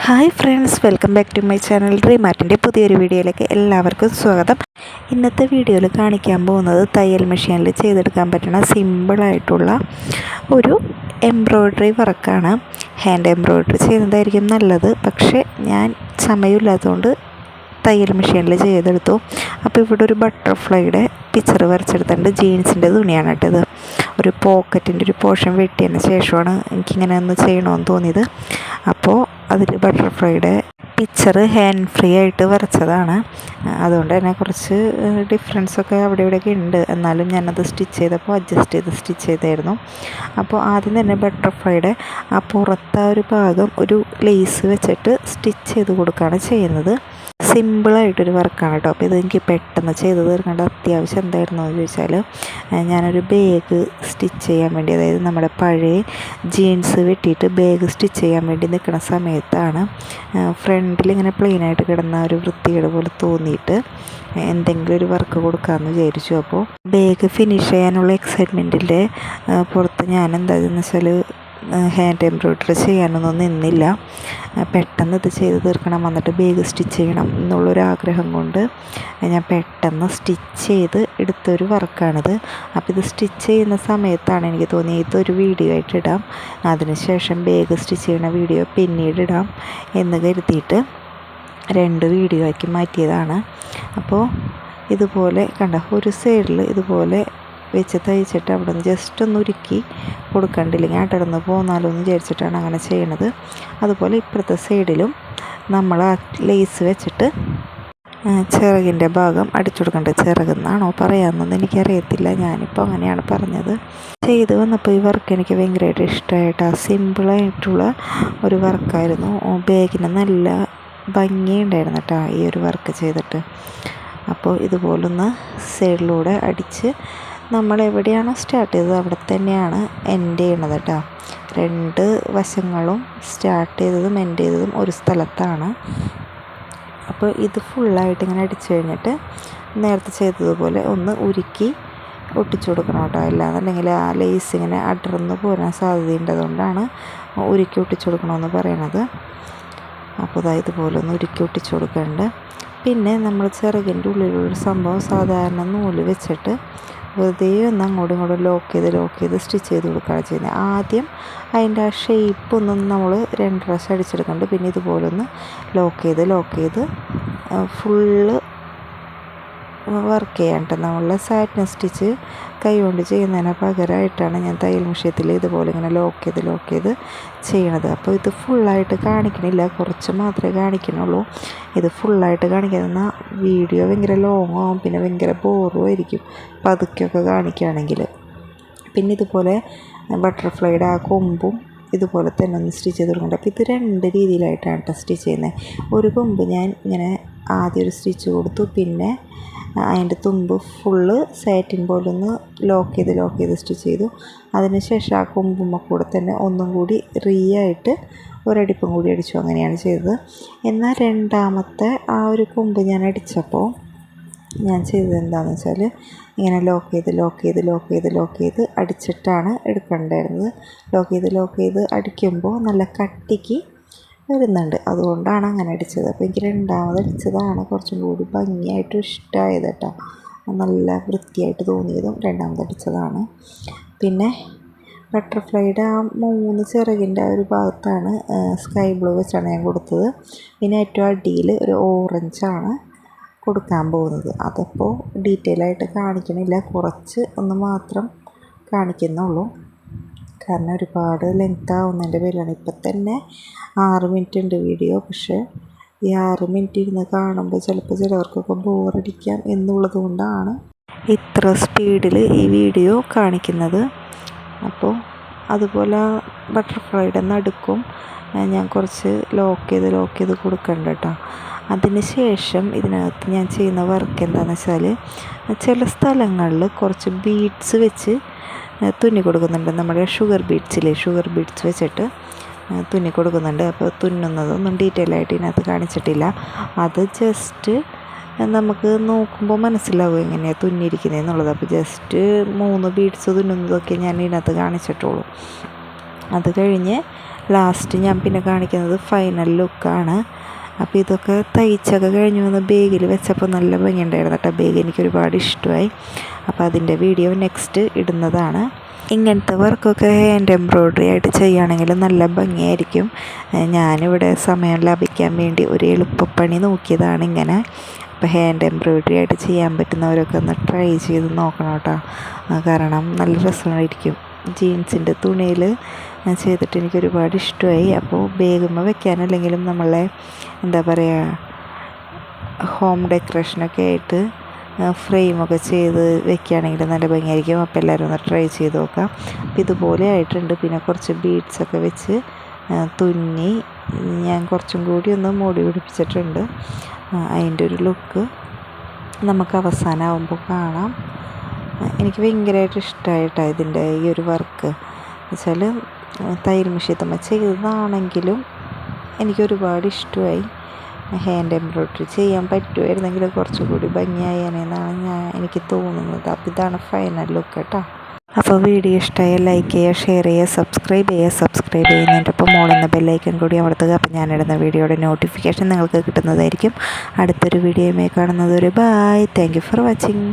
Hi friends, welcome back to my channel dream ആർട്ടിൻ്റെ പുതിയൊരു വീഡിയോയിലേക്ക് എല്ലാവർക്കും സ്വാഗതം. ഇന്നത്തെ വീഡിയോയിൽ കാണിക്കാൻ പോകുന്നത് തയ്യൽ മെഷീനിൽ ചെയ്തെടുക്കാൻ പറ്റുന്ന സിമ്പിളായിട്ടുള്ള ഒരു എംബ്രോയ്ഡറി വർക്കാണ്. ഹാൻഡ് എംബ്രോയ്ഡറി ചെയ്യുന്നതായിരിക്കും നല്ലത്, പക്ഷേ ഞാൻ സമയമില്ലാത്തതുകൊണ്ട് തയ്യൽ മെഷീനിൽ ചെയ്തെടുത്തു. അപ്പോൾ ഇവിടെ ഒരു ബട്ടർഫ്ലൈയുടെ പിക്ചർ വരച്ചെടുത്തിട്ടുണ്ട്. ജീൻസിൻ്റെ തുണിയാണ് കേട്ടത്. ഒരു പോക്കറ്റിൻ്റെ ഒരു പോർഷൻ വെട്ടിയതിന് ശേഷമാണ് എനിക്കിങ്ങനെ ഒന്ന് ചെയ്യണമെന്ന് തോന്നിയത്. അപ്പോൾ അതിൽ ബട്ടർഫ്ലൈയുടെ പിക്ചർ ഹാൻഡ് ഫ്രീ ആയിട്ട് വരച്ചതാണ്. അതുകൊണ്ട് തന്നെ കുറച്ച് ഡിഫറൻസൊക്കെ അവിടെ ഇവിടെയൊക്കെ ഉണ്ട്. എന്നാലും ഞാനത് സ്റ്റിച്ച് ചെയ്തപ്പോൾ അഡ്ജസ്റ്റ് ചെയ്ത് സ്റ്റിച്ച് ചെയ്തായിരുന്നു. അപ്പോൾ ആദ്യം തന്നെ ബട്ടർഫ്ലൈയുടെ ആ പുറത്തെ ഒരു ഭാഗം ഒരു ലേസ് വെച്ചിട്ട് സ്റ്റിച്ച് ചെയ്ത് കൊടുക്കുകയാണ് ചെയ്യുന്നത്. സിമ്പിളായിട്ടൊരു വർക്കാണ് കേട്ടോ. അപ്പോൾ ഇത് എനിക്ക് പെട്ടെന്ന് ചെയ്ത് തീർക്കേണ്ട അത്യാവശ്യം എന്തായിരുന്നു എന്ന് ചോദിച്ചാൽ, ഞാനൊരു ബാഗ് സ്റ്റിച്ച് ചെയ്യാൻ വേണ്ടി, അതായത് നമ്മുടെ പഴയ ജീൻസ് വെട്ടിയിട്ട് ബാഗ് സ്റ്റിച്ച് ചെയ്യാൻ വേണ്ടി നിൽക്കുന്ന സമയത്താണ് ഫ്രണ്ടിൽ ഇങ്ങനെ പ്ലെയിനായിട്ട് കിടന്ന ഒരു വൃത്തികേട് പോലെ തോന്നിയിട്ട് എന്തെങ്കിലും ഒരു വർക്ക് കൊടുക്കാമെന്ന് വിചാരിച്ചു. അപ്പോൾ ബാഗ് ഫിനിഷ് ചെയ്യാനുള്ള എക്സൈറ്റ്മെൻറ്റിൻ്റെ പുറത്ത് ഞാൻ എന്താണെന്ന് വെച്ചാൽ ഹാൻഡ് എംബ്രോയ്ഡറി ചെയ്യാനൊന്നും നിന്നില്ല. പെട്ടെന്ന് ഇത് ചെയ്ത് തീർക്കണം, വന്നിട്ട് ബാഗ് സ്റ്റിച്ച് ചെയ്യണം എന്നുള്ളൊരാഗ്രഹം കൊണ്ട് ഞാൻ പെട്ടെന്ന് സ്റ്റിച്ച് ചെയ്ത് എടുത്തൊരു വർക്കാണിത്. അപ്പോൾ ഇത് സ്റ്റിച്ച് ചെയ്യുന്ന സമയത്താണ് എനിക്ക് തോന്നിയത് ഇതൊരു വീഡിയോ ആയിട്ട് ഇടാം, അതിനുശേഷം ബാഗ് സ്റ്റിച്ച് ചെയ്യുന്ന വീഡിയോ പിന്നീട് ഇടാം എന്ന് കരുതിയിട്ട് 2 വീഡിയോ ആക്കി മാറ്റിയതാണ്. അപ്പോൾ ഇതുപോലെ കണ്ട ഒരു സൈഡിൽ ഇതുപോലെ വെച്ച് തയ്ച്ചിട്ട് അവിടെ നിന്ന് ജസ്റ്റ് ഒന്ന് ഉരുക്കി കൊടുക്കണ്ടില്ലെങ്കിൽ അടർന്ന് പോന്നാലോ എന്ന് വിചാരിച്ചിട്ടാണ് അങ്ങനെ ചെയ്യണത്. അതുപോലെ ഇപ്പുറത്തെ സൈഡിലും നമ്മൾ ആ ലേസ് വെച്ചിട്ട് ചിറകിൻ്റെ ഭാഗം അടിച്ചു കൊടുക്കേണ്ടത്. ചിറകെന്നാണോ പറയാമെന്നൊന്നും എനിക്കറിയത്തില്ല, ഞാനിപ്പോൾ അങ്ങനെയാണ് പറഞ്ഞത്. ചെയ്ത് വന്നപ്പോൾ ഈ വർക്ക് എനിക്ക് ഭയങ്കരമായിട്ട് ഇഷ്ടമായിട്ട്, ആ സിമ്പിളായിട്ടുള്ള ഒരു വർക്കായിരുന്നു. ബാഗിന് നല്ല ഭംഗിയുണ്ടായിരുന്നു കേട്ടോ ഈ ഒരു വർക്ക് ചെയ്തിട്ട്. അപ്പോൾ ഇതുപോലൊന്ന് സൈഡിലൂടെ അടിച്ച് നമ്മൾ എവിടെയാണോ സ്റ്റാർട്ട് ചെയ്തത് അവിടെ തന്നെയാണ് എൻഡ് ചെയ്യണത് കേട്ടോ. 2 വശങ്ങളും സ്റ്റാർട്ട് ചെയ്തതും എൻഡ് ചെയ്തതും ഒരു സ്ഥലത്താണ്. അപ്പോൾ ഇത് ഫുള്ളായിട്ട് ഇങ്ങനെ അടിച്ചു കഴിഞ്ഞിട്ട് നേരത്തെ ചെയ്തതുപോലെ ഒന്ന് ഉരുക്കി ഒട്ടിച്ചു കൊടുക്കണം കേട്ടോ. അല്ലാന്നുണ്ടെങ്കിൽ ആ ലേസ് ഇങ്ങനെ അടർന്ന് പോരാൻ സാധ്യതയുണ്ടതുകൊണ്ടാണ് ഉരുക്കി ഒട്ടിച്ചു കൊടുക്കണമെന്ന് പറയണത്. അപ്പോൾ ഇതുപോലെ ഒന്ന് ഉരുക്കി ഒട്ടിച്ചു കൊടുക്കുന്നുണ്ട്. പിന്നെ നമ്മൾ ചിറകിൻ്റെ ഉള്ളിലുള്ളൊരു സംഭവം സാധാരണ നൂല് വെച്ചിട്ട് വെറുതെ ഒന്ന് അങ്ങോട്ടും ഇങ്ങോട്ടും ലോക്ക് ചെയ്ത് സ്റ്റിച്ച് ചെയ്ത് കൊടുക്കുകയാണ് ചെയ്യുന്നത്. ആദ്യം അതിൻ്റെ ആ ഷേപ്പ് ഒന്നും നമ്മൾ 2 പ്രാവശ്യം അടിച്ചെടുക്കുന്നുണ്ട്. പിന്നെ ഇതുപോലെ ഒന്ന് ലോക്ക് ചെയ്ത് ഫുള്ള് വർക്ക് ചെയ്യാൻ കേട്ടോ. നമ്മളെ സാറ്റിൻ സ്റ്റിച്ച് കൈ കൊണ്ട് ചെയ്യുന്നതിന് പകരമായിട്ടാണ് ഞാൻ തയ്യൽ മെഷീനിൽ ഇതുപോലെ ഇങ്ങനെ ലോക്ക് ചെയ്ത് ചെയ്യണത്. അപ്പോൾ ഇത് ഫുള്ളായിട്ട് കാണിക്കണില്ല, കുറച്ച് മാത്രമേ കാണിക്കണുള്ളൂ. ഇത് ഫുള്ളായിട്ട് കാണിക്കുന്ന വീഡിയോ ഭയങ്കര ലോങ് ആവും, പിന്നെ ഭയങ്കര ബോറും ആയിരിക്കും പതുക്കെയൊക്കെ കാണിക്കുകയാണെങ്കിൽ. പിന്നെ ഇതുപോലെ ബട്ടർഫ്ലൈയുടെ ആ കൊമ്പും ഇതുപോലെ തന്നെ ഒന്ന് സ്റ്റിച്ച് ചെയ്ത് കൊടുക്കുന്നുണ്ട്. അപ്പോൾ ഇത് 2 രീതിയിലായിട്ടാണ് കേട്ടോ സ്റ്റിച്ച് ചെയ്യുന്നത്. ഒരു കൊമ്പ് ഞാൻ ഇങ്ങനെ ആദ്യം ഒരു സ്റ്റിച്ച് കൊടുത്തു, പിന്നെ അതിൻ്റെ തുമ്പ് ഫുള്ള് സാറ്റിൻ പോലെ ഒന്ന് ലോക്ക് ചെയ്ത് സ്റ്റിച്ച് ചെയ്തു. അതിനുശേഷം ആ കൊമ്പുമ്മ കൂടെ തന്നെ ഒന്നും കൂടി ആയിട്ട് ഒരടിപ്പും കൂടി അടിച്ചു. അങ്ങനെയാണ് ചെയ്തത്. എന്നാൽ രണ്ടാമത്തെ ആ ഒരു കൊമ്പ് ഞാൻ അടിച്ചപ്പോൾ ഞാൻ ചെയ്തത് എന്താണെന്ന് വെച്ചാൽ ഇങ്ങനെ ലോക്ക് ചെയ്ത് അടിച്ചിട്ടാണ് എടുക്കേണ്ടായിരുന്നത്. ലോക്ക് ചെയ്ത് അടിക്കുമ്പോൾ നല്ല കട്ടിക്ക് വരുന്നുണ്ട്, അതുകൊണ്ടാണ് അങ്ങനെ അടിച്ചത്. അപ്പോൾ എനിക്ക് രണ്ടാമത് അടിച്ചതാണ് കുറച്ചും കൂടി ഭംഗിയായിട്ട് ഇഷ്ടമായത് കേട്ടോ. നല്ല വൃത്തിയായിട്ട് തോന്നിയതും രണ്ടാമത് അടിച്ചതാണ്. പിന്നെ ബട്ടർഫ്ലൈയുടെ ആ 3 ചിറകിൻ്റെ ആ ഒരു ഭാഗത്താണ് സ്കൈ ബ്ലൂ വെച്ചാണ് ഞാൻ കൊടുത്തത്. പിന്നെ ഏറ്റവും അടിയിൽ ഒരു ഓറഞ്ചാണ് കൊടുക്കാൻ പോകുന്നത്. അതപ്പോൾ ഡീറ്റെയിൽ ആയിട്ട് കാണിക്കണില്ല, കുറച്ച് ഒന്ന് മാത്രം കാണിക്കുന്നുള്ളൂ, കാരണം ഒരുപാട് ലെങ്ത് ആവുന്നതിൻ്റെ പേരിലാണ്. ഇപ്പം തന്നെ 6 മിനിറ്റ് ഉണ്ട് വീഡിയോ. പക്ഷേ ഈ 6 മിനിറ്റ് ഇരുന്ന് കാണുമ്പോൾ ചിലപ്പോൾ ചിലവർക്കൊക്കെ ബോറടിക്കാം എന്നുള്ളത് കൊണ്ടാണ് ഇത്ര സ്പീഡിൽ ഈ വീഡിയോ കാണിക്കുന്നത്. അപ്പോൾ അതുപോലെ ബട്ടർഫ്ലൈയുടെ നടുക്കും ഞാൻ കുറച്ച് ലോക്ക് ചെയ്ത് കൊടുക്കണ്ട കേട്ടോ. അതിന് ശേഷം ഇതിനകത്ത് ഞാൻ ചെയ്യുന്ന വർക്ക് എന്താണെന്ന് വെച്ചാൽ, ചില സ്ഥലങ്ങളിൽ കുറച്ച് ബീഡ്സ് വെച്ച് തുന്നി കൊടുക്കുന്നുണ്ട്. നമ്മുടെ ഷുഗർ ബീഡ്സ് വെച്ചിട്ട് തുന്നി കൊടുക്കുന്നുണ്ട്. അപ്പോൾ തുന്നുന്നതൊന്നും ഡീറ്റെയിൽ ആയിട്ട് ഇതിനകത്ത് കാണിച്ചിട്ടില്ല. അത് ജസ്റ്റ് നമുക്ക് നോക്കുമ്പോൾ മനസ്സിലാവും എങ്ങനെയാണ് തുന്നിയിരിക്കുന്നത് എന്നുള്ളത്. അപ്പോൾ ജസ്റ്റ് 3 ബീഡ്സ് തുന്നുന്നതൊക്കെ ഞാൻ ഇതിനകത്ത് കാണിച്ചിട്ടുള്ളൂ. അത് കഴിഞ്ഞ് ലാസ്റ്റ് ഞാൻ പിന്നെ കാണിക്കുന്നത് ഫൈനൽ ലുക്കാണ്. അപ്പോൾ ഇതൊക്കെ തയ്ച്ചൊക്കെ കഴിഞ്ഞ് വന്ന് ബാഗിൽ വെച്ചപ്പോൾ നല്ല ഭംഗിയുണ്ടായിരുന്നു കേട്ടോ. ബാഗ് എനിക്ക് ഒരുപാട് ഇഷ്ടമായി. അപ്പോൾ അതിൻ്റെ വീഡിയോ നെക്സ്റ്റ് ഇടുന്നതാണ്. ഇങ്ങനത്തെ വർക്കൊക്കെ ഹാൻഡ് എംബ്രോയ്ഡറി ആയിട്ട് ചെയ്യുകയാണെങ്കിൽ നല്ല ഭംഗിയായിരിക്കും. ഞാനിവിടെ സമയം ലാഭിക്കാൻ വേണ്ടി ഒരു എളുപ്പപ്പണി നോക്കിയതാണ് ഇങ്ങനെ. അപ്പോൾ ഹാൻഡ് എംബ്രോയ്ഡറി ആയിട്ട് ചെയ്യാൻ പറ്റുന്നവരൊക്കെ ഒന്ന് ട്രൈ ചെയ്ത് നോക്കണം കേട്ടോ. കാരണം നല്ല രസമായിരിക്കും. ജീൻസിൻ്റെ തുണിയിൽ ചെയ്തിട്ട് എനിക്ക് ഒരുപാട് ഇഷ്ടമായി. അപ്പോൾ ബാഗുമ്മ വെക്കാനല്ലെങ്കിലും നമ്മളെ എന്താ പറയുക, ഹോം ഡെക്കറേഷനൊക്കെ ആയിട്ട് ഫ്രെയിമൊക്കെ ചെയ്ത് വെക്കുകയാണെങ്കിൽ നല്ല ഭംഗിയായിരിക്കും. അപ്പോൾ എല്ലാവരും ഒന്ന് ട്രൈ ചെയ്ത് നോക്കാം. അപ്പോൾ ഇതുപോലെ ആയിട്ടുണ്ട്. പിന്നെ കുറച്ച് ബീഡ്സൊക്കെ വെച്ച് തുന്നി ഞാൻ കുറച്ചും കൂടി ഒന്ന് മൂടി പിടിപ്പിച്ചിട്ടുണ്ട്. അതിൻ്റെ ഒരു ലുക്ക് നമുക്ക് അവസാനമാകുമ്പോൾ കാണാം. എനിക്ക് ഭയങ്കരമായിട്ട് ഇഷ്ടമായിട്ടാണ് ഇതിൻ്റെ ഈ ഒരു വർക്ക്. വെച്ചാൽ തയ്യൽ മെഷീൻ ചെയ്തതാണെങ്കിലും എനിക്ക് ഒരുപാട് ഇഷ്ടമായി. ഹാൻഡ് എംബ്രോയ്ഡറി ചെയ്യാൻ പറ്റുമായിരുന്നെങ്കിൽ കുറച്ചുകൂടി ഭംഗിയായെന്നാണ് എനിക്ക് തോന്നുന്നത്. അപ്പോൾ ഇതാണ് ഫൈനൽ ലുക്ക് കേട്ടോ. അപ്പോൾ വീഡിയോ ഇഷ്ടമായ ലൈക്ക് ചെയ്യുക, ഷെയർ ചെയ്യുക, സബ്സ്ക്രൈബ് ചെയ്യുന്നതിൻ്റെ ഒപ്പം മോളെന്ന ബെല്ലൈക്കൺ കൂടി അമർത്തുക. അപ്പോൾ ഞാനിടുന്ന വീഡിയോയുടെ നോട്ടിഫിക്കേഷൻ നിങ്ങൾക്ക് കിട്ടുന്നതായിരിക്കും. അടുത്തൊരു വീഡിയോയുമായി കാണുന്നത് ഒരു bye. Thank you for watching.